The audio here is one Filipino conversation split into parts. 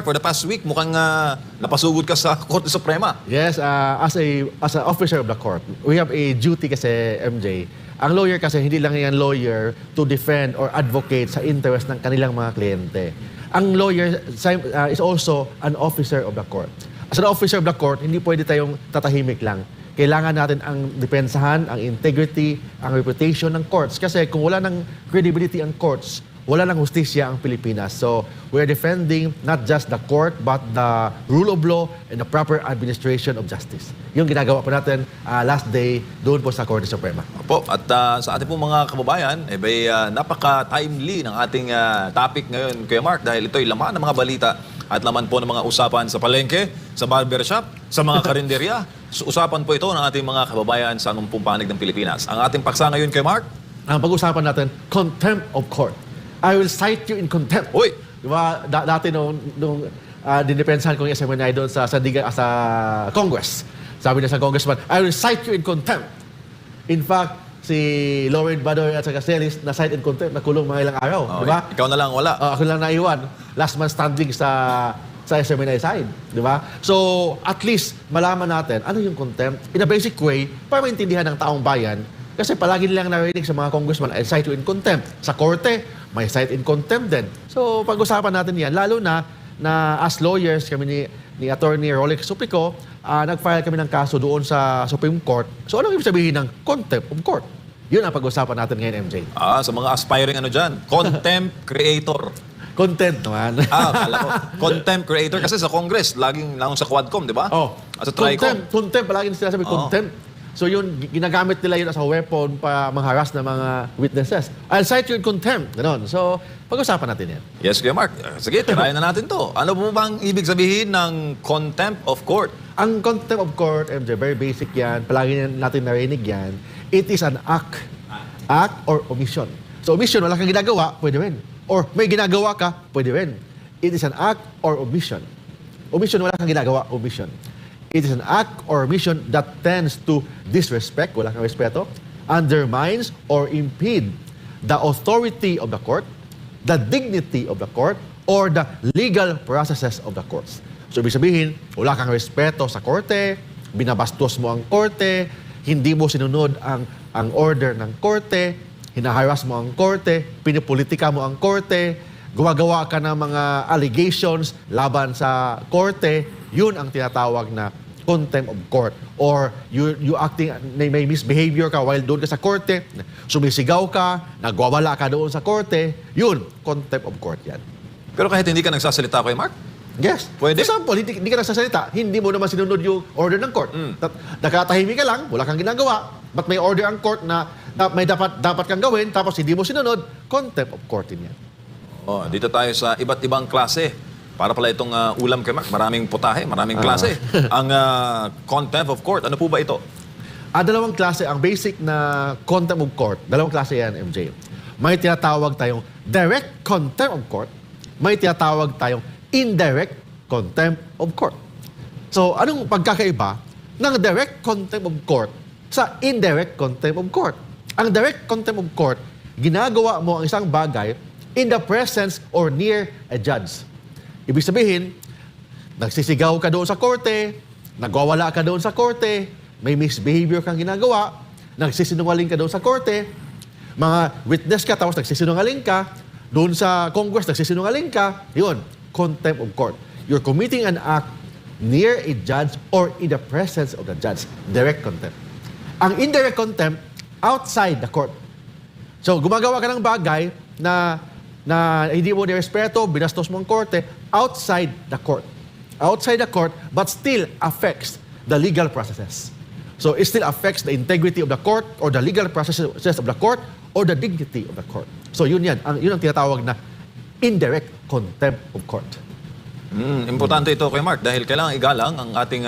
For the past week, mukhang napasugod ka sa Korte Suprema. Yes, as an officer of the court, we have a duty kasi, MJ. Ang lawyer kasi, hindi lang yan lawyer to defend or advocate sa interest ng kanilang mga kliyente. Ang lawyer is also an officer of the court. As an officer of the court, hindi pwede tayong tatahimik lang. Kailangan natin ang depensahan, ang integrity, ang reputation ng courts. Kasi kung wala ng credibility ang courts, wala ng hustisya ang Pilipinas. So, we're defending not just the court, but the rule of law and the proper administration of justice. Yung ginagawa po natin last day doon po sa Korte Suprema. Opo, at sa ating pong mga kababayan, napaka-timely ng ating topic ngayon, Kuya Mark, dahil ito'y laman ng mga balita at laman po ng mga usapan sa palengke, sa barbershop, sa mga karinderya. Usapan po ito ng ating mga kababayan sa anong pong panig ng Pilipinas. Ang ating paksa ngayon, Kuya Mark? Ang pag-usapan natin, contempt of court. I will cite you in contempt. Uy! Diba, dati nung dinipensahan ko yung SMNI doon sa Congress. Sabi niya sa congressman, I will cite you in contempt. In fact, si Lauren Badoy at saka Celis na-cite in contempt, nakulong mga ilang araw. Okay. Diba? Ikaw na lang wala. Ako lang naiwan. Last man standing sa SMNI side. Diba? So, at least, malaman natin ano yung contempt in a basic way para maintindihan ng taong bayan. Kasi palagi nilang narinig sa mga congressman, I cite you in contempt. Sa korte, may cite in contempt din. So, pag-usapan natin yan. Lalo na as lawyers, kami ni Attorney Rolex Suplico, nag-file kami ng kaso doon sa Supreme Court. So, anong ibig sabihin ng contempt of court? Yun ang pag-usapan natin ngayon, MJ. Sa mga aspiring dyan, contempt creator. Content naman. Kala ko. Contempt creator kasi sa Congress, laging lang sa Quadcom, di ba? At sa Tricom. Contempt, palagi sila sabi, contempt. So yun, ginagamit nila yun as a weapon para mangharas ng mga witnesses. I'll cite you in contempt. Ganon. So, pag-usapan natin yan. Yes, Kuya Mark. Sige, tirayan na natin to. Ano po bang ibig sabihin ng contempt of court? Ang contempt of court, MJ, very basic yan. Palagi natin narinig yan. It is an act. Act or omission. So, omission, wala kang ginagawa, pwede rin. Or may ginagawa ka, pwede rin. It is an act or omission. Omission, wala kang ginagawa, omission. It is an act or omission that tends to disrespect, wala kang respeto, undermines or impede the authority of the court, the dignity of the court, or the legal processes of the courts. So, ibig sabihin, wala kang respeto sa korte, binabastos mo ang korte, hindi mo sinunod ang order ng korte, hinaharas mo ang korte, pinipolitika mo ang korte, gumagawa ka ng mga allegations laban sa korte, yun ang tinatawag na contempt of court. Or you acting, may misbehavior ka while doon ka sa korte, sumisigaw ka, nagwawala ka doon sa korte, yun, contempt of court yan. Pero kahit hindi ka nagsasalita, Kuya Mark? Yes. Pwede? For example, hindi ka nagsasalita, hindi mo naman sinunod yung order ng court. Nakatahimik ka lang, wala kang ginagawa, but may order ang court na may dapat kang gawin, tapos hindi mo sinunod, contempt of court din yan. Dito tayo sa iba't ibang klase. Para pala itong ulam, Kuya Mark, maraming putahe, maraming klase. Ang contempt of court, ano po ba ito? Dalawang klase. Ang basic na contempt of court, dalawang klase yan, MJ. May tinatawag tayong direct contempt of court, may tinatawag tayong indirect contempt of court. So, anong pagkakaiba ng direct contempt of court sa indirect contempt of court? Ang direct contempt of court, ginagawa mo ang isang bagay in the presence or near a judge. Ibig sabihin, nagsisigaw ka doon sa korte, nagwawala ka doon sa korte, may misbehavior kang ginagawa, nagsisinungaling ka doon sa korte, mga witness ka tapos nagsisinungaling ka, doon sa Congress nagsisinungaling ka, yun, contempt of court. You're committing an act near a judge or in the presence of the judge. Direct contempt. Ang indirect contempt, outside the court. So, gumagawa ka ng bagay na hindi mo nirespeto, binastos mo ang korte, outside the court. Outside the court, but still affects the legal processes. So, it still affects the integrity of the court or the legal processes of the court or the dignity of the court. So, yun yan. Yun ang tinatawag na indirect contempt of court. Importante ito, Kuya Mark, dahil kailangan igalang ang ating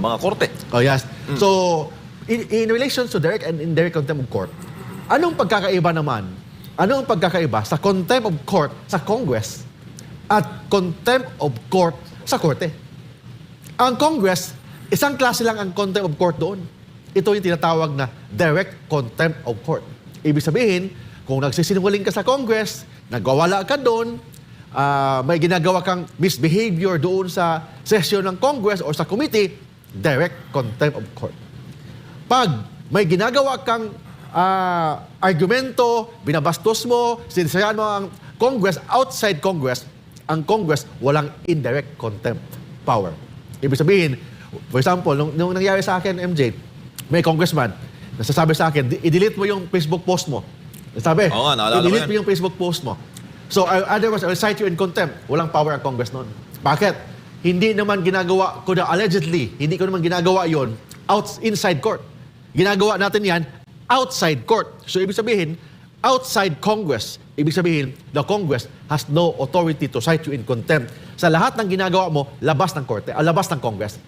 mga korte. Oh, yes. So, in relation to direct and indirect contempt of court, anong pagkakaiba naman? Anong pagkakaiba sa contempt of court sa Congress at contempt of court sa korte? Ang Congress, isang klase lang ang contempt of court doon. Ito yung tinatawag na direct contempt of court. Ibig sabihin, kung nagsisinungaling ka sa Congress, nagwawala ka doon, may ginagawa kang misbehavior doon sa session ng Congress or sa committee, direct contempt of court. Pag may ginagawa kang argumento, binabastos mo, sinisiraan mo ang Congress, outside Congress, ang Congress walang indirect contempt power. Ibig sabihin, for example, nung nangyari sa akin, MJ, may congressman, nasasabi sa akin, i-delete mo yung Facebook post mo. Nasabi, Oo nga, naalala ko i-delete yan. mo yung Facebook post mo. So, otherwise, I will cite you in contempt. Walang power ang Congress noon. Bakit? Hindi naman ginagawa ko na allegedly, hindi ko naman ginagawa yon inside court. Ginagawa natin yan outside court. So, ibig sabihin, outside Congress, ibig sabihin, the Congress has no authority to cite you in contempt. Sa lahat ng ginagawa mo, labas ng korte, labas ng Congress.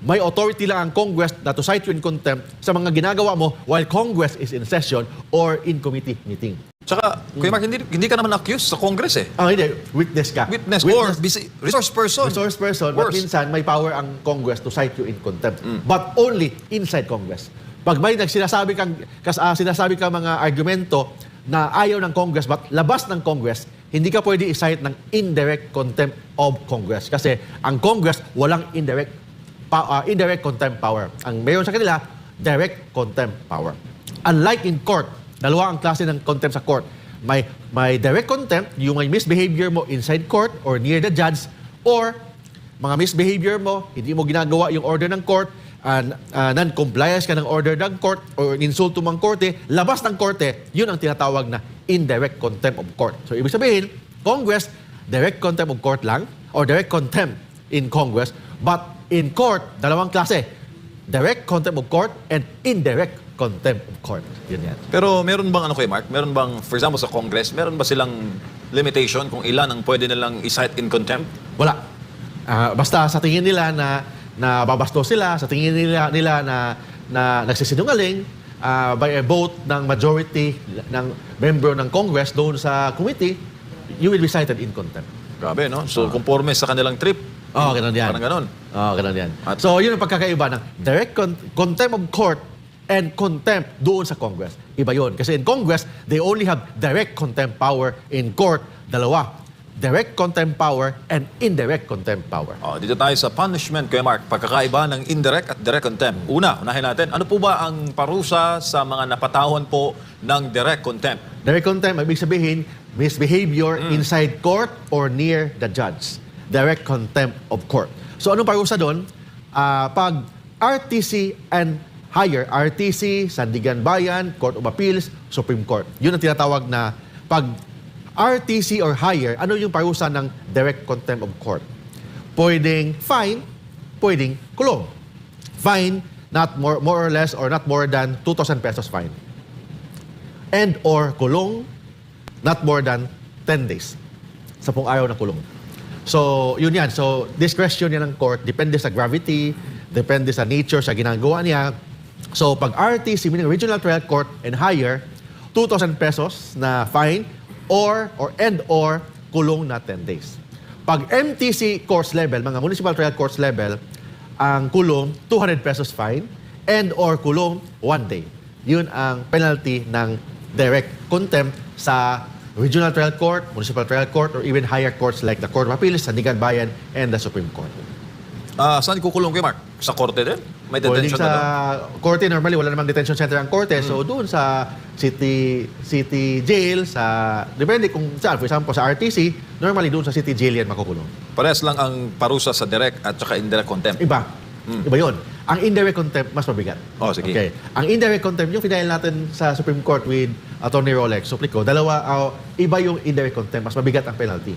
May authority lang ang Congress na to cite you in contempt sa mga ginagawa mo while Congress is in session or in committee meeting. Tsaka, Kuya Mark, hindi ka naman accused sa Congress eh. Hindi. Witness ka. Witness or resource person. Resource person. But Worse. minsan, may power ang Congress to cite you in contempt. But only inside Congress. Pag may sinasabi kang mga argumento na ayaw ng Congress but labas ng Congress, hindi ka pwede i-cite ng indirect contempt of Congress. Kasi ang Congress walang indirect contempt power. Ang mayroon sa kanila, direct contempt power. Unlike in court, dalawa ang klase ng contempt sa court. May direct contempt, yung may misbehavior mo inside court or near the judge, or mga misbehavior mo, hindi mo ginagawa yung order ng court, non-compliance ka ng order ng court, or insulto mo ang korte, labas ng korte, yun ang tinatawag na indirect contempt of court. So, ibig sabihin, Congress, direct contempt of court lang, or direct contempt in Congress, but in court, dalawang klase, direct contempt of court and indirect contempt of court. Yun yan. Pero meron bang Kuya Mark? Meron bang, for example, sa Congress, meron ba silang limitation kung ilan ang pwede nilang i-cite in contempt? Wala. Basta sa tingin nila na babasto sila, sa tingin nila na nagsisinungaling, by a vote ng majority ng member ng Congress doon sa committee, you will be cited in contempt. Grabe, no? So, conforme sa kanilang trip. Ganun yan. Parang ganun. Ganun yan. So, yun ang pagkakaiba ng direct contempt of court and contempt doon sa Congress. Iba yun. Kasi in Congress, they only have direct contempt power. In court, dalawa. Direct contempt power and indirect contempt power. Dito tayo sa punishment, Kuya Mark. Pagkakaiba ng indirect at direct contempt. Unahin natin. Ano po ba ang parusa sa mga napatahon po ng direct contempt? Direct contempt, ibig sabihin, misbehavior inside court or near the judge. Direct contempt of court. So anong parusa doon? Pag RTC and higher, RTC, Sandigan Bayan, Court of Appeals, Supreme Court. Yun ang tinatawag na pag RTC or higher, ano yung parusa ng direct contempt of court? Pwedeng fine, pwedeng kulong. Fine, not more or less or not more than 2,000 pesos fine. And or kulong, not more than 10 days. 10 araw na kulong. So, yun yan. So, discretion yan ng court. Depende sa gravity, depende sa nature, sa ginagawa niya. So, pag RTC, meaning Regional Trial Court and higher, 2,000 pesos na fine or kulong na 10 days. Pag MTC courts level, mga Municipal Trial Courts level, ang kulong 200 pesos fine and or kulong 1 day. Yun ang penalty ng direct contempt sa Regional Trial Court, Municipal Trial Court, or even higher courts like the Court of Appeals, Sandigan Bayan, and the Supreme Court. Saan kukulong, Kuya Mark? Sa korte din? May detention sa na doon? korte, normally wala namang detention center ang korte. So doon sa city jail, depende kung saan. For example, sa RTC, normally doon sa city jail yan makukulong. Parehas lang ang parusa sa direct at saka indirect contempt. Iba. Iba yun. Ang indirect contempt, mas mabigat. Sige. Okay. Ang indirect contempt, yung final natin sa Supreme Court with Attorney Rolex, Suplico, iba yung indirect contempt, mas mabigat ang penalty.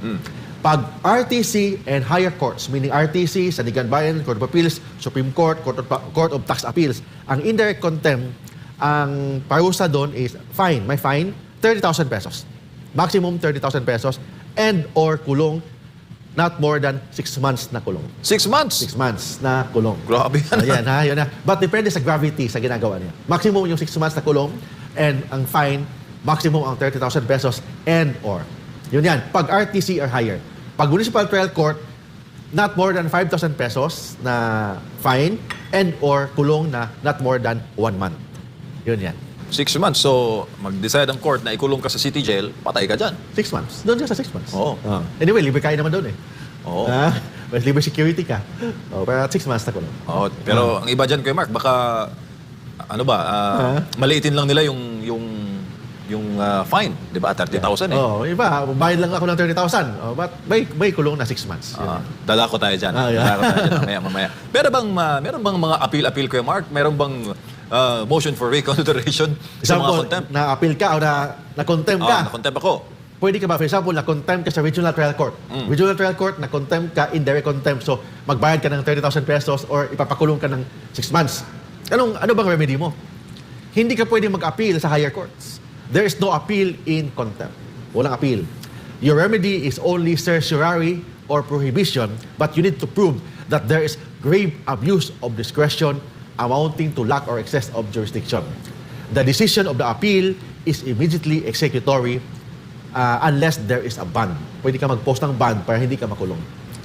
Pag RTC and higher courts, meaning RTC, Sandigan Bayan, Court of Appeals, Supreme Court, Court of Tax Appeals, ang indirect contempt, ang parusa doon is fine. May fine, 30,000 pesos. Maximum 30,000 pesos and or kulong not more than 6 months na kulong. 6 months? 6 months na kulong. Grabe yan. Ayan, yun na. But depende sa gravity sa ginagawa niya. Maximum yung 6 months na kulong and ang fine, maximum ang 30,000 pesos and or. Yun yan. Pag RTC or higher. Pag Municipal Trial Court, not more than 5,000 pesos na fine and or kulong na not more than 1 month. Yun yan. 6 months. So, mag-decide ang court na ikulong ka sa city jail, patay ka dyan. 6 months. Doon ka sa 6 months. Oo. Anyway, libre kain naman doon eh. Oo. Mas libre security ka. Pero 6 months na ko lang. Oo. Pero ang iba dyan, Kuya Mark, baka, maliitin lang nila yung fine. Di ba? 30,000 eh. Iba, bayad lang ako ng 30,000. But may kulong na 6 months. Dala ko tayo dyan. Yeah. Dala ko tayo dyan mamaya. Meron bang mga appeal, Kuya Mark? Meron bang motion for reconsideration sa mga Example, contempt? na-appeal ka o na-contempt ka. Na-contempt ako. Pwede ka ba, for example, na-contempt ka sa Regional Trial Court. Regional Trial Court, na-contempt ka, indirect contempt. So, magbayad ka ng 30,000 pesos or ipapakulong ka ng 6 months. Ano bang remedy mo? Hindi ka pwede mag-appeal sa higher courts. There is no appeal in contempt. Walang appeal. Your remedy is only certiorari or prohibition, but you need to prove that there is grave abuse of discretion amounting to lack or excess of jurisdiction. The decision of the appeal is immediately executory unless there is a ban. Pwede ka mag-post ng ban para hindi ka makulong.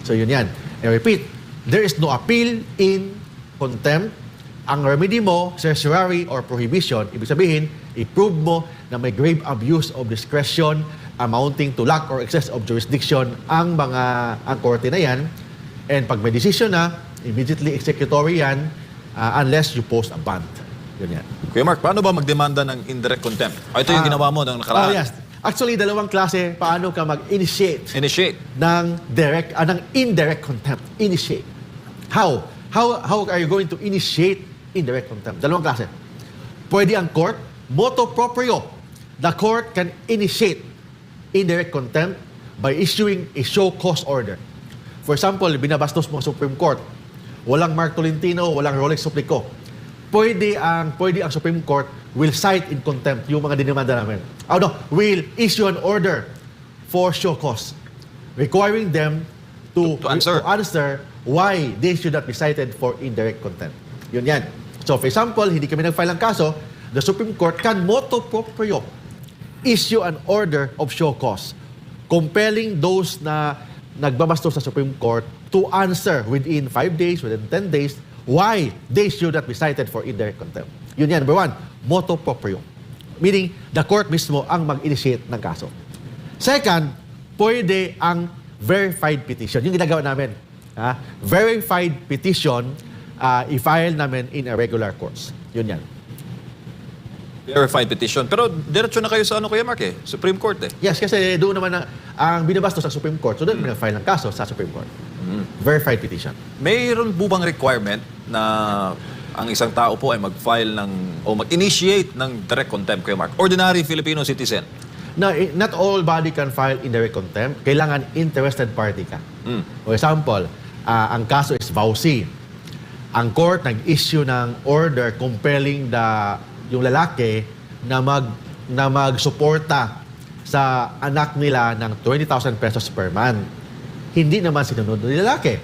So yun yan. I repeat, there is no appeal in contempt. Ang remedy mo, certiorari or prohibition, ibig sabihin, i-prove mo na may grave abuse of discretion amounting to lack or excess of jurisdiction ang korte na yan. And pag may decision na, immediately executory yan unless you post a ban. Yun yan. Kuya Mark, paano ba magdemanda ng indirect contempt? Ito yung ginawa mo ng nakaraan. Yes. Actually, dalawang klase paano ka mag-initiate Initiate. ng indirect contempt. Initiate. How are you going to initiate indirect contempt? Dalawang klase. Pwede ang court, motu proprio. The court can initiate indirect contempt by issuing a show cause order. For example, binabastos mo sa Supreme Court. Walang Mark Tolentino, walang Rolex Suplico. Pwede ang Supreme Court will cite in contempt yung mga dinimanda namin. Will issue an order for show cause requiring them to answer why they should not be cited for indirect contempt. Yun yan. So, for example, hindi kami nag-file ng kaso, the Supreme Court can motu proprio issue an order of show cause compelling those na nagbabastos sa Supreme Court to answer within 5 days, within 10 days, why they should not be cited for indirect contempt. Yun yan. Number one, motu proprio. Meaning, the court mismo ang mag-initiate ng kaso. Second, pwede ang verified petition. Yung ginagawa namin. Verified petition, i-file namin in a regular course. Yun yan. Verified petition. Pero diretso na kayo sa Kuya Mark Supreme Court Yes, kasi doon naman ang binabastos sa Supreme Court. So doon file ng kaso sa Supreme Court. Verified petition. Mayroon po bang requirement na ang isang tao po ay mag-file o mag-initiate ng direct contempt, Kuya Mark? Ordinary Filipino citizen. No, not all body can file indirect contempt. Kailangan interested party ka. For example, ang kaso is vowsy. Ang court nag-issue ng order compelling yung lalaki na magsuporta sa anak nila ng 20,000 pesos per month. Hindi naman sinunod ng lalaki.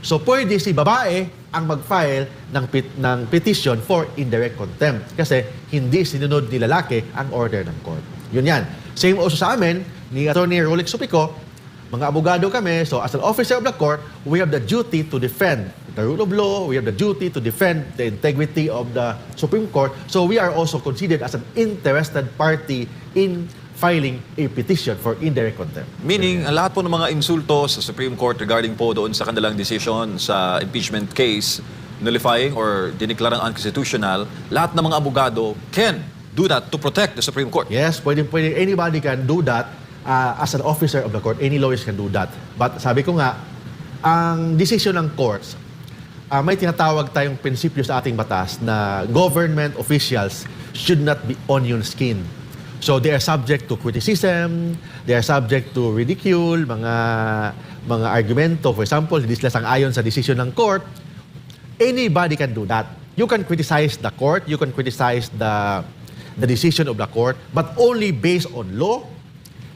So pwede si babae ang mag-file ng petition for indirect contempt kasi hindi sinunod ni lalaki ang order ng court. Yun yan. Same also sa amin, ni Atty. Rolex Suplico, mga abogado kami, so as an officer of the court, we have the duty to defend the rule of law, we have the duty to defend the integrity of the Supreme Court, so we are also considered as an interested party in filing a petition for indirect contempt. Meaning, ang lahat po ng mga insulto sa Supreme Court regarding po doon sa kanilang decision sa impeachment case, nullifying or diniklarang unconstitutional, lahat ng mga abogado can do that to protect the Supreme Court. Yes, pwede. Anybody can do that as an officer of the court. Any lawyers can do that. But sabi ko nga, ang decision ng courts, may tinatawag tayong prinsipyo sa ating batas na government officials should not be onion skin. So they are subject to criticism, they are subject to ridicule, mga argumento. For example, hindi sila sang-ayon sa decision ng court. Anybody can do that. You can criticize the court, you can criticize the decision of the court, but only based on law,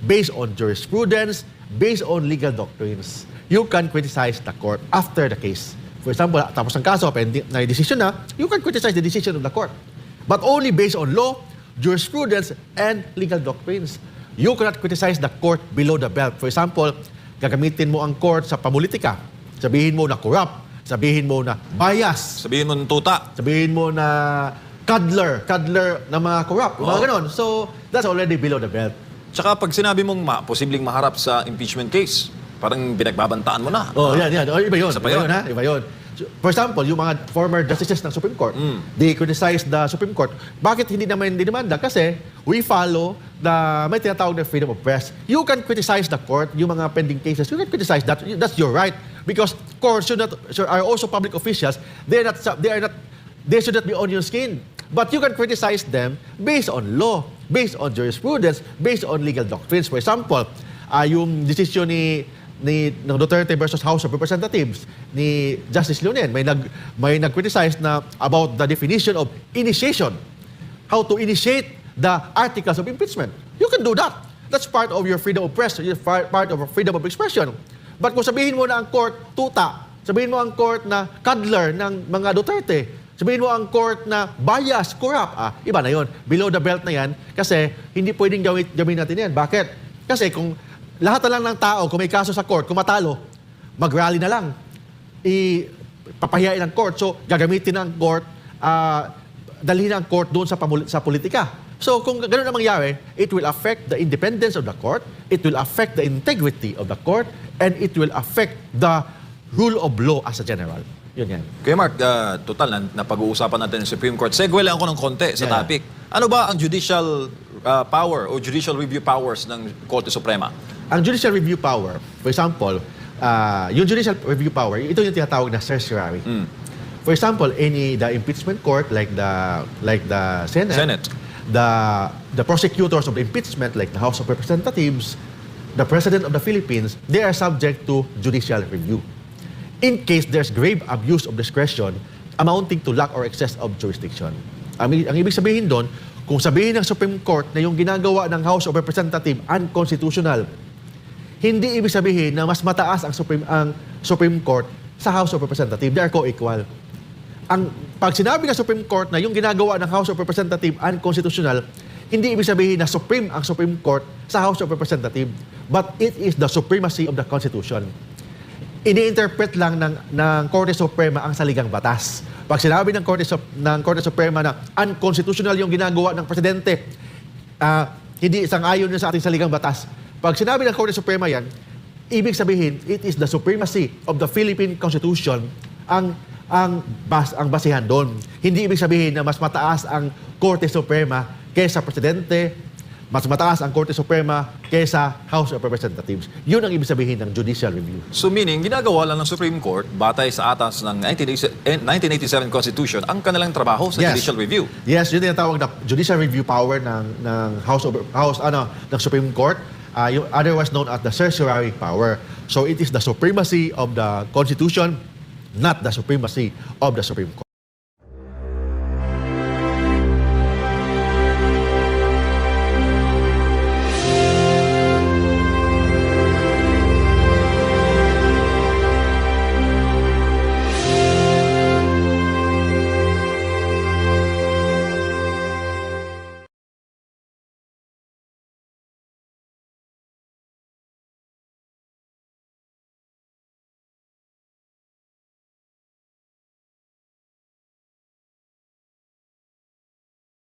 based on jurisprudence, based on legal doctrines. You can criticize the court after the case. For example, tapos ang kaso, na decision na, you can criticize the decision of the court. But only based on law, jurisprudence, and legal doctrines. You cannot criticize the court below the belt. For example, gagamitin mo ang court sa pamulitika. Sabihin mo na corrupt. Sabihin mo na bias. Sabihin mo ng tuta. Sabihin mo na cuddler ng mga corrupt, mga Oo. ganon. So, that's already below the belt. Tsaka pag sinabi mong posibleng maharap sa impeachment case, parang pinagbabantaan mo na. Oh, yan. Oh, iba yun. Isa pa Iba yun. yun, ha? Iba yun. So, for example, yung mga former justices ng Supreme Court, they criticize the Supreme Court. Bakit hindi naman dinimanda? Kasi we follow may tinatawag na freedom of press. You can criticize the court, yung mga pending cases. You can criticize that. That's your right. Because courts are also public officials. They should not be on your skin. But you can criticize them based on law, based on jurisprudence, based on legal doctrines. For example, yung decision ng Duterte versus House of Representatives ni Justice Leonen, may nag-criticize na about the definition of initiation. How to initiate the articles of impeachment. You can do that. That's part of your freedom of press, part of your freedom of expression. But kung sabihin mo na ang court tuta, sabihin mo ang court na cuddler ng mga Duterte, sabihin mo ang court na bias, corrupt, iba na yon. Below the belt na yan kasi hindi pwedeng gawin natin yan. Bakit? Kasi kung lahat na lang ng tao, kung may kaso sa court, kung matalo, mag-rally na lang. Papahiyain ng court. So, gagamitin ng court, dalhin ang court doon sa politika. So, kung gano'n ang mangyari, it will affect the independence of the court, it will affect the integrity of the court, and it will affect the rule of law as a general. Yun yan. Kuya Mark, total, napag-uusapan natin yung Supreme Court. Segue lang ako ng konti sa Yeah. topic. Ano ba ang judicial power o judicial review powers ng Korte Suprema? Ang judicial review power, for example, yung judicial review power, ito yung tinatawag na certiorari. For example, the impeachment court like the Senate, the prosecutors of the impeachment like the House of Representatives, the President of the Philippines, they are subject to judicial review. In case there's grave abuse of discretion amounting to lack or excess of jurisdiction. Ang ibig sabihin doon, kung sabihin ng Supreme Court na yung ginagawa ng House of Representatives unconstitutional, hindi ibig sabihin na mas mataas ang Supreme Court sa House of Representatives. They are co-equal. Pag sinabi ng Supreme Court na yung ginagawa ng House of Representatives unconstitutional, hindi ibig sabihin na supreme ang Supreme Court sa House of Representatives, but it is the supremacy of the Constitution. Ini-interpret lang ng Korte Suprema ang saligang batas. Pag sinabi ng Korte Suprema na unconstitutional yung ginagawa ng Presidente, hindi sang-ayon yun sa ating saligang batas. Pag sinabi ng Korte Suprema yan, ibig sabihin, it is the supremacy of the Philippine Constitution ang basihan doon. Hindi ibig sabihin na mas mataas ang Korte Suprema kaysa Presidente, mas mataas ang Korte Suprema kaysa House of Representatives. Yun ang ibig sabihin ng judicial review. So meaning, ginagawa lang ng Supreme Court, batay sa atas ng 1987 Constitution, ang kanilang trabaho sa Yes. judicial review. Yes, yun yung tawag na judicial review power ng ng Supreme Court, otherwise known as the certiorari power. So it is the supremacy of the Constitution, not the supremacy of the Supreme Court.